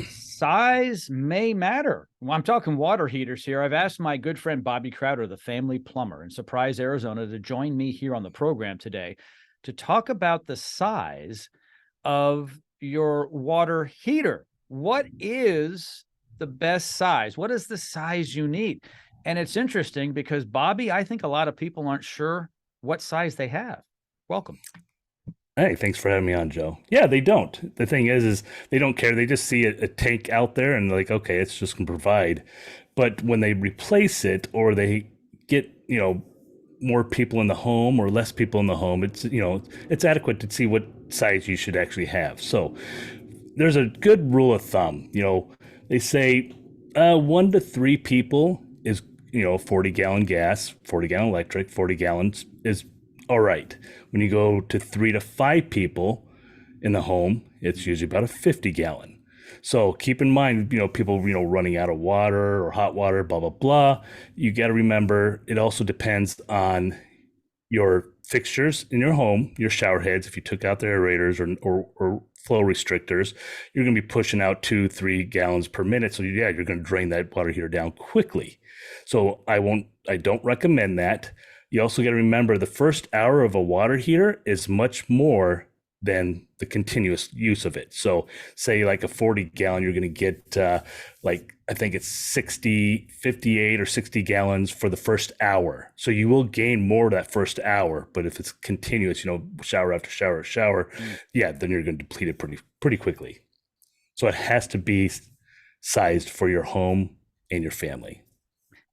Size may matter. Well, I'm talking water heaters here. I've asked my good friend Bobby Crowder, the Family Plumber in Surprise, Arizona, to join me here on the program today to talk about the size of your water heater. What is the best size? What is the size you need? And it's interesting because, Bobby, I think a lot of people aren't sure what size they have. Welcome. Hey, thanks for having me on, Joe. Yeah, they don't. The thing is they don't care. They just see a tank out there and they're like, okay, it's just going to provide. But when they replace it or they get, more people in the home or less people in the home, it's adequate to see what size you should actually have. So there's a good rule of thumb. They say 1 to 3 people is, 40-gallon gas, 40-gallon electric, 40 gallons is all right. When you go to 3 to 5 people in the home, it's usually about a 50-gallon. So keep in mind, people, running out of water or hot water, blah, blah, blah. You got to remember, it also depends on your fixtures in your home, your shower heads. If you took out the aerators or flow restrictors, you're going to be pushing out 2-3 gallons per minute. So you're going to drain that water heater down quickly. So I don't recommend that. You also got to remember the first hour of a water heater is much more than the continuous use of it. So say like a 40-gallon, you're going to get I think it's 58 or 60 gallons for the first hour. So you will gain more that first hour. But if it's continuous, shower after shower, then you're going to deplete it pretty quickly. So it has to be sized for your home and your family.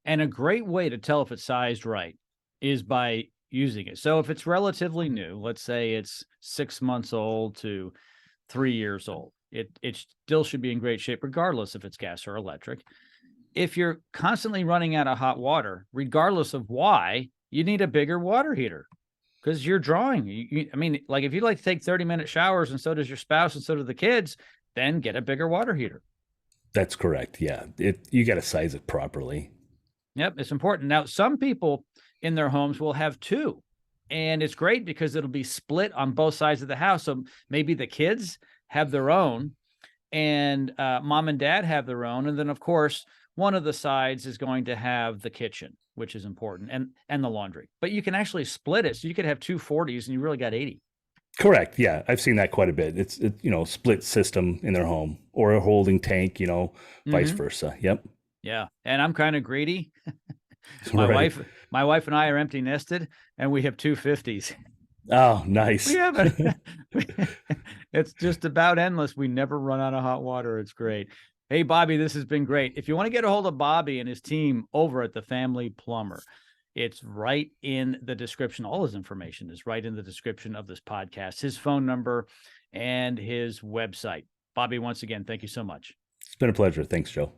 And a great way to tell if it's sized right is by using it. So if it's relatively new, let's say it's 6 months old to 3 years old, it still should be in great shape, regardless if it's gas or electric. If you're constantly running out of hot water, regardless of why, you need a bigger water heater because you're drawing. Like if you like to take 30-minute showers and so does your spouse and so do the kids, then get a bigger water heater. That's correct. Yeah. You got to size it properly. Yep. It's important. Now, some people in their homes will have two, and it's great because it'll be split on both sides of the house. So maybe the kids have their own and mom and dad have their own. And then of course, one of the sides is going to have the kitchen, which is important, and the laundry, but you can actually split it. So you could have 240s and you really got 80. Correct. Yeah. I've seen that quite a bit. It's split system in their home or a holding tank, vice versa. Yep. Yeah. And I'm kind of greedy. Right. My wife and I are empty nested and we have 250s. Oh, nice. Yeah, but it's just about endless. We never run out of hot water. It's great. Hey, Bobby, this has been great. If you want to get a hold of Bobby and his team over at the Family Plumber, it's right in the description. All his information is right in the description of this podcast, his phone number and his website. Bobby, once again, thank you so much. It's been a pleasure. Thanks, Joe.